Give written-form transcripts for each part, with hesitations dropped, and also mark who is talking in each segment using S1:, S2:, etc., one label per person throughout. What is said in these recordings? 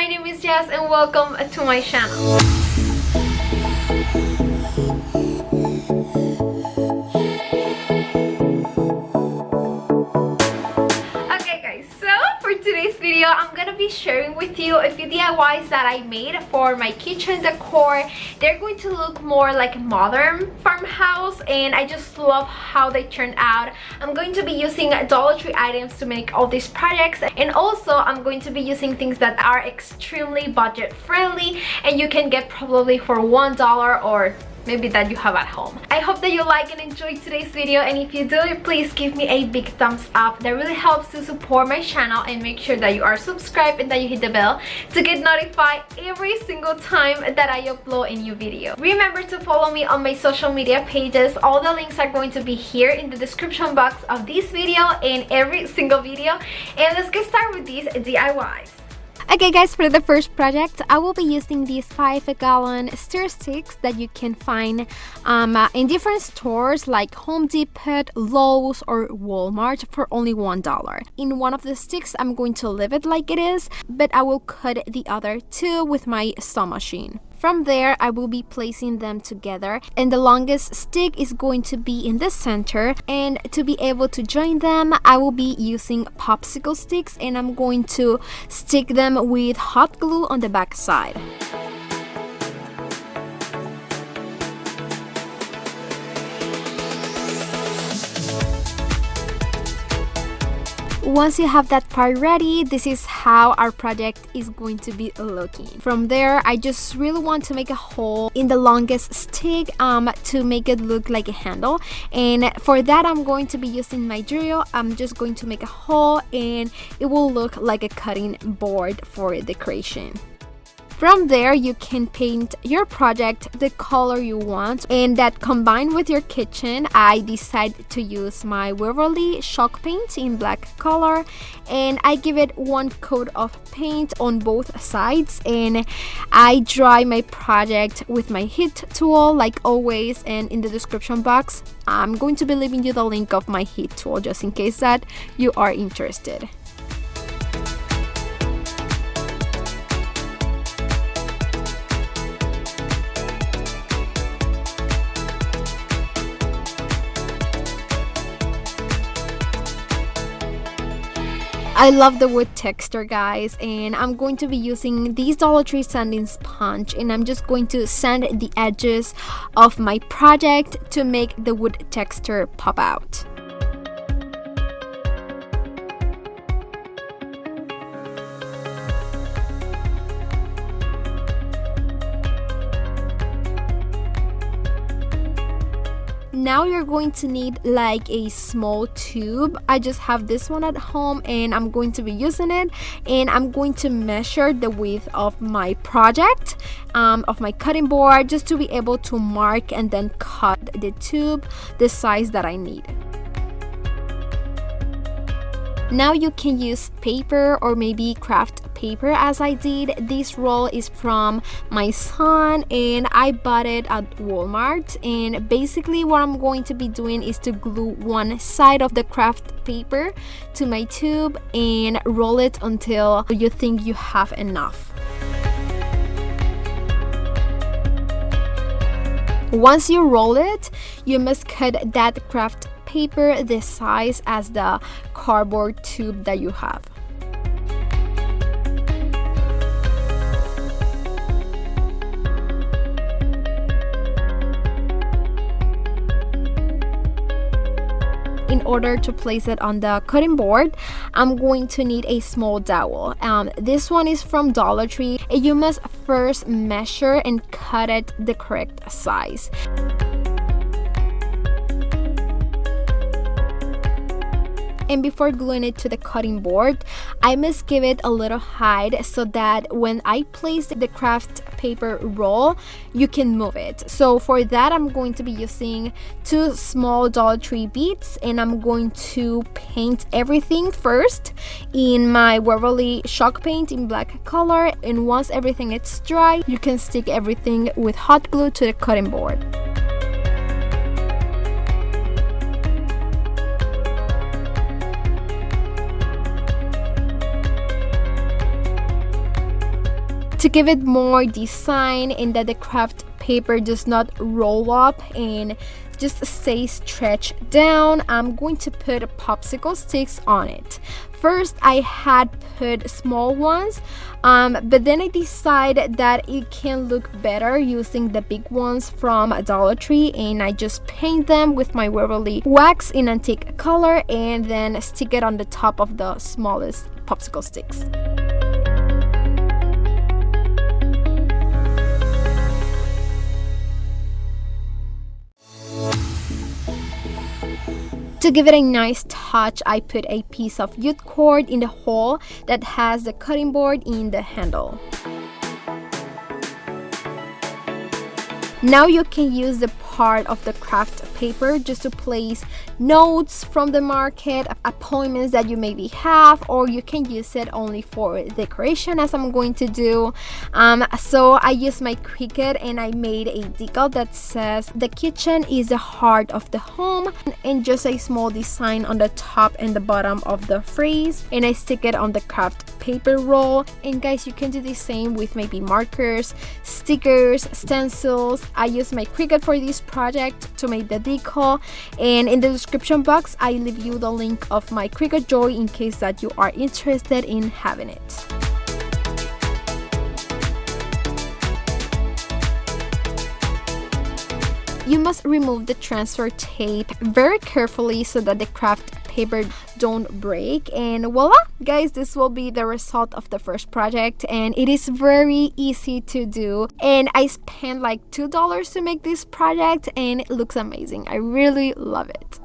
S1: my name is Jazz and welcome to my channel. Today's video, I'm gonna be sharing with you a few DIYs that I made for my kitchen decor. They're going to look more like a modern farmhouse and I just love how they turned out. I'm going to be using Dollar Tree items to make all these projects, and also I'm going to be using things that are extremely budget friendly and you can get probably for $1 or maybe that you have at home. I hope that you like and enjoy today's video, and if you do, please give me a big thumbs up. That really helps to support my channel, and make sure that you are subscribed and that you hit the bell to get notified every single time that I upload a new video. Remember to follow me on my social media pages. All the links are going to be here in the description box of this video and every single video. And let's get started with these DIYs. Okay guys, for the first project, I will be using these 5-gallon stir sticks that you can find in different stores like Home Depot, Lowe's, or Walmart for only $1. In one of the sticks, I'm going to leave it like it is, but I will cut the other two with my saw machine. From there, I will be placing them together, and the longest stick is going to be in the center, and to be able to join them, I will be using popsicle sticks, and I'm going to stick them with hot glue on the back side. Once you have that part ready, this is how our project is going to be looking. From there, I just really want to make a hole in the longest stick to make it look like a handle, and for that I'm going to be using my drill. I'm just going to make a hole and it will look like a cutting board for decoration. From there, you can paint your project the color you want, and that combined with your kitchen, I decided to use my Waverly chalk paint in black color, and I give it one coat of paint on both sides, and I dry my project with my heat tool like always. And in the description box, I'm going to be leaving you the link of my heat tool just in case that you are interested. I love the wood texture, guys, and I'm going to be using these Dollar Tree sanding sponge, and I'm just going to sand the edges of my project to make the wood texture pop out. Now you're going to need like a small tube. I just have this one at home and I'm going to be using it, and I'm going to measure the width of my project, of my cutting board, just to be able to mark and then cut the tube the size that I need. Now you can use paper or maybe craft paper as I did. This roll is from my son and I bought it at Walmart, and basically what I'm going to be doing is to glue one side of the craft paper to my tube and roll it until you think you have enough. Once you roll it, you must cut that craft paper the size as the cardboard tube that you have. In order to place it on the cutting board, I'm going to need a small dowel. This one is from Dollar Tree. You must first measure and cut it the correct size. And before gluing it to the cutting board, I must give it a little height so that when I place the craft paper roll, you can move it. So for that, I'm going to be using 2 small Dollar Tree beads, and I'm going to paint everything first in my Waverly chalk paint in black color, and once everything is dry, you can stick everything with hot glue to the cutting board. To give it more design and that the craft paper does not roll up and just stay stretched down, I'm going to put popsicle sticks on it. First, I had put small ones, but then I decided that it can look better using the big ones from Dollar Tree, and I just paint them with my Waverly wax in antique color and then stick it on the top of the smallest popsicle sticks. To give it a nice touch, I put a piece of jute cord in the hole that has the cutting board in the handle. Now you can use the part of the craft paper just to place notes from the market, appointments that you maybe have, or you can use it only for decoration as I'm going to do. So I used my Cricut and I made a decal that says the kitchen is the heart of the home, and just a small design on the top and the bottom of the phrase, and I stick it on the craft paper roll. And guys, you can do the same with maybe markers, stickers, stencils. I use my Cricut for this project to make the decal, and in the description box I leave you the link of my Cricut Joy in case that you are interested in having it. You must remove the transfer tape very carefully so that the craft paper don't break, and voila guys, this will be the result of the first project, and it is very easy to do, and I spent like $2 to make this project and it looks amazing. I really love it.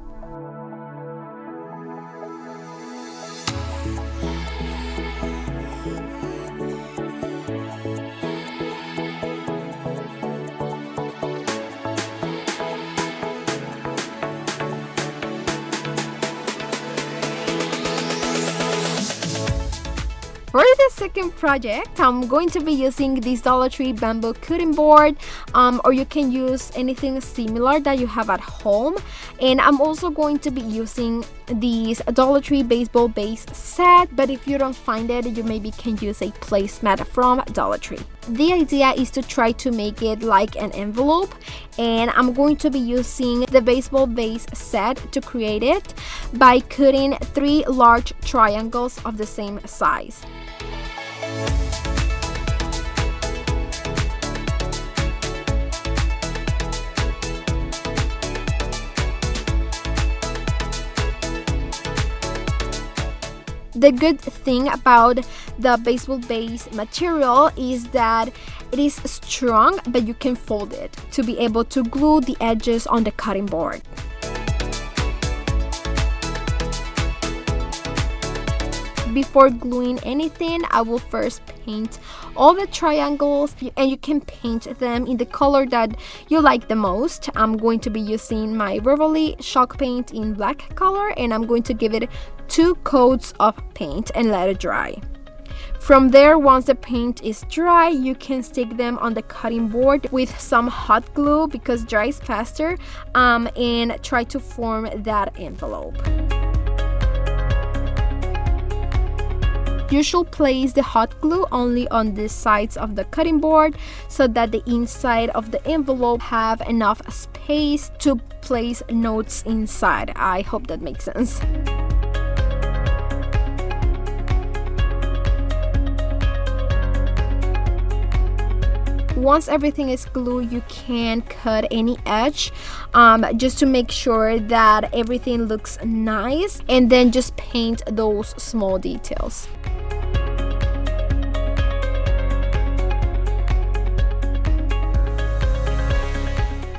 S1: For the second project, I'm going to be using this Dollar Tree bamboo cutting board, or you can use anything similar that you have at home. And I'm also going to be using this Dollar Tree baseball base set, but if you don't find it, you maybe can use a placemat from Dollar Tree. The idea is to try to make it like an envelope, and I'm going to be using the baseball base set to create it by cutting 3 large triangles of the same size. The good thing about the baseball base material is that it is strong, but you can fold it to be able to glue the edges on the cutting board. Before gluing anything, I will first paint all the triangles, and you can paint them in the color that you like the most. I'm going to be using my Waverly chalk paint in black color, and I'm going to give it 2 coats of paint and let it dry. From there, once the paint is dry, you can stick them on the cutting board with some hot glue because dries faster, and try to form that envelope. You should place the hot glue only on the sides of the cutting board so that the inside of the envelope have enough space to place notes inside. I hope that makes sense. Once everything is glued, you can cut any edge just to make sure that everything looks nice, and then just paint those small details.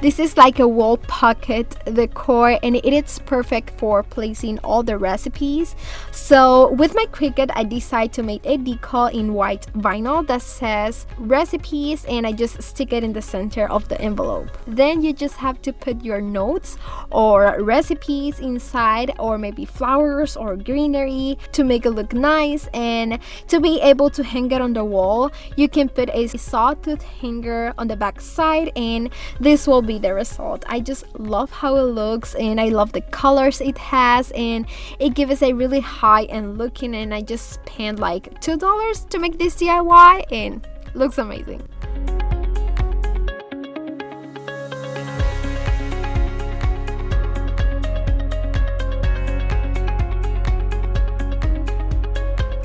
S1: This is like a wall pocket decor, and it is perfect for placing all the recipes. So with my Cricut, I decided to make a decal in white vinyl that says recipes, and I just stick it in the center of the envelope. Then you just have to put your notes or recipes inside, or maybe flowers or greenery to make it look nice. And to be able to hang it on the wall, you can put a sawtooth hanger on the back side, and this will be the result. I just love how it looks, and I love the colors it has, and it gives a really high end looking, and I just spent like $2 to make this DIY, and Looks amazing.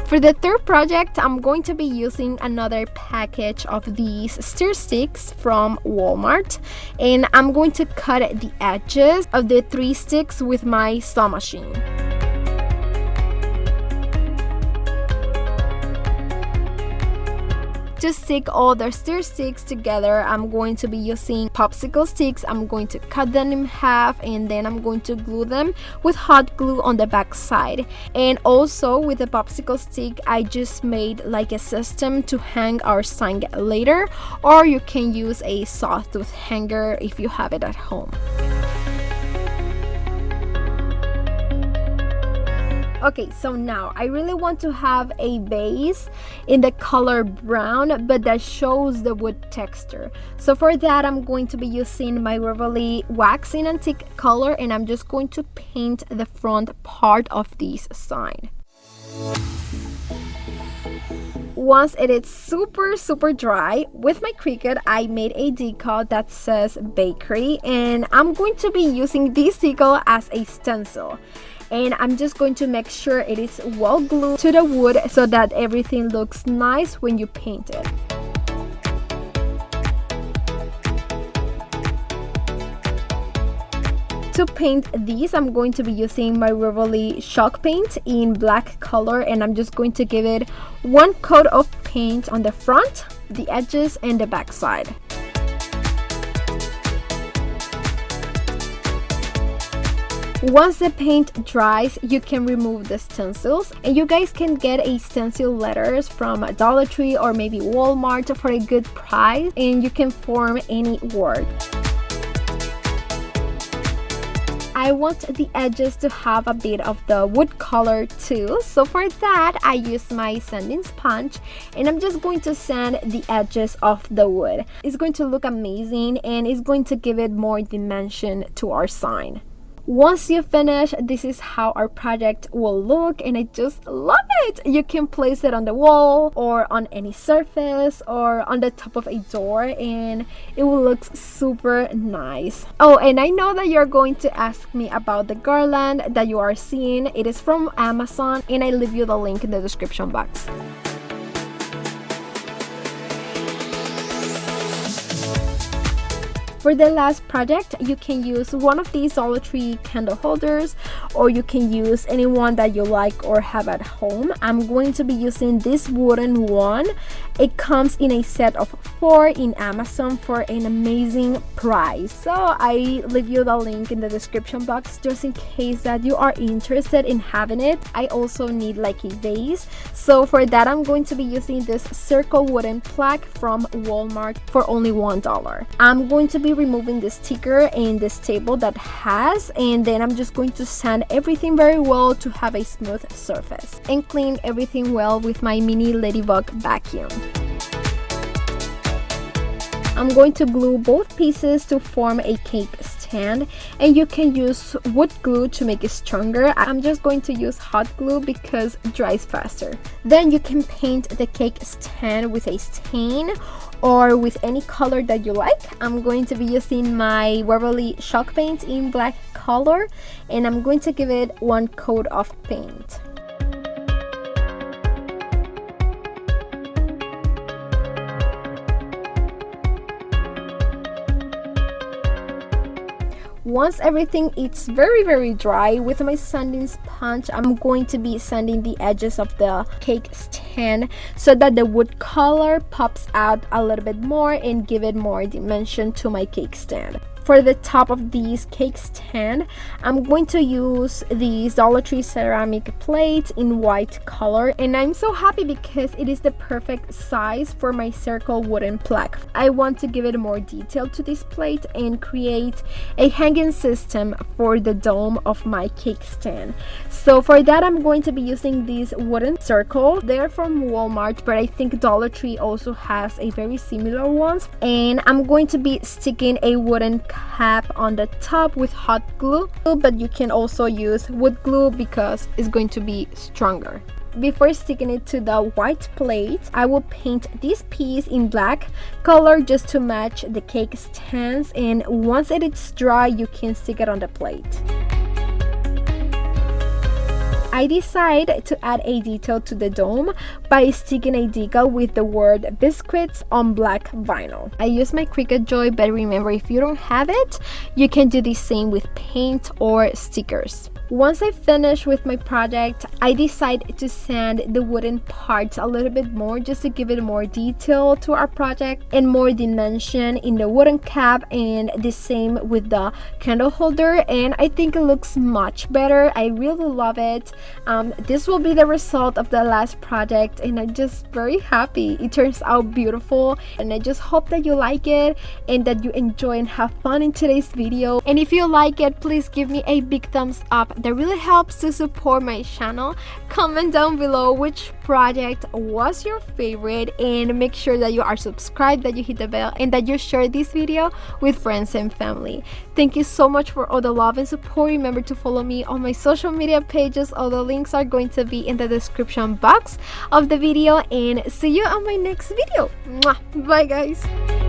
S1: For the third project, I'm going to be using another package of these stir sticks from Walmart, and I'm going to cut the edges of the 3 sticks with my saw machine. To stick all the stir sticks together, I'm going to be using popsicle sticks. I'm going to cut them in half, and then I'm going to glue them with hot glue on the back side. And also with the popsicle stick, I just made like a system to hang our sign later, or you can use a sawtooth hanger if you have it at home. Okay, so now I really want to have a base in the color brown, but that shows the wood texture. So for that, I'm going to be using my Waverly Wax in Antique color, and I'm just going to paint the front part of this sign. Once it is super dry, with my Cricut, I made a decal that says bakery, and I'm going to be using this decal as a stencil. And I'm just going to make sure it is well glued to the wood so that everything looks nice when you paint it. To paint these, I'm going to be using my Waverly chalk paint in black color, and I'm just going to give it 1 coat of paint on the front, the edges, and the back side. Once the paint dries, you can remove the stencils, and you guys can get a stencil letters from Dollar Tree or maybe Walmart for a good price, and you can form any word. I want the edges to have a bit of the wood color too, so for that I use my sanding sponge, and I'm just going to sand the edges of the wood. It's going to look amazing, and it's going to give it more dimension to our sign. Once you finish, this is how our project will look, and I just love it. You can place it on the wall or on any surface or on the top of a door, and it will look super nice. Oh, and I know that you're going to ask me about the garland that you are seeing. It is from Amazon, and I leave you the link in the description box. For the last project, you can use one of these Dollar Tree candle holders, or you can use any one that you like or have at home. I'm going to be using this wooden one. It comes in a set of 4 in Amazon for an amazing price. So I leave you the link in the description box just in case that you are interested in having it. I also need like a vase. So for that, I'm going to be using this circle wooden plaque from Walmart for only $1. I'm going to be removing the sticker and this table that has, and then I'm just going to sand everything very well to have a smooth surface and clean everything well with my mini ladybug vacuum. I'm going to glue both pieces to form a cake stand, and you can use wood glue to make it stronger. I'm just going to use hot glue because it dries faster. Then you can paint the cake stand with a stain or with any color that you like. I'm going to be using my Waverly chalk paint in black color, and I'm going to give it 1 coat of paint. Once everything is very dry, with my sanding sponge, I'm going to be sanding the edges of the cake stand so that the wood color pops out a little bit more and give it more dimension to my cake stand. For the top of this cake stand, I'm going to use these Dollar Tree ceramic plates in white color, and I'm so happy because it is the perfect size for my circle wooden plaque. I want to give it more detail to this plate and create a hanging system for the dome of my cake stand. So for that, I'm going to be using these wooden circles. They're from Walmart, but I think Dollar Tree also has a very similar ones, and I'm going to be sticking a wooden cap on the top with hot glue, but you can also use wood glue because it's going to be stronger. before sticking it to the white plate, I will paint this piece in black color just to match the cake stands, and once it is dry, you can stick it on the plate. I decide to add a detail to the dome by sticking a decal with the word biscuits on black vinyl. I use my Cricut Joy, but remember, if you don't have it, you can do the same with paint or stickers. Once I finish with my project, I decide to sand the wooden parts a little bit more just to give it more detail to our project and more dimension in the wooden cap, and the same with the candle holder, and I think it looks much better. I really love it. This will be the result of the last project, and I'm just very happy. It turns out beautiful, and I just hope that you like it and that you enjoy and have fun in today's video. And if you like it, please give me a big thumbs up. That really helps to support my channel. Comment down below which project was your favorite, and make sure that you are subscribed, that you hit the bell, and that you share this video with friends and family. Thank you so much for all the love and support. Remember to follow me on my social media pages. All the links are going to be in the description box of the video, and see you on my next video. Mwah! Bye guys.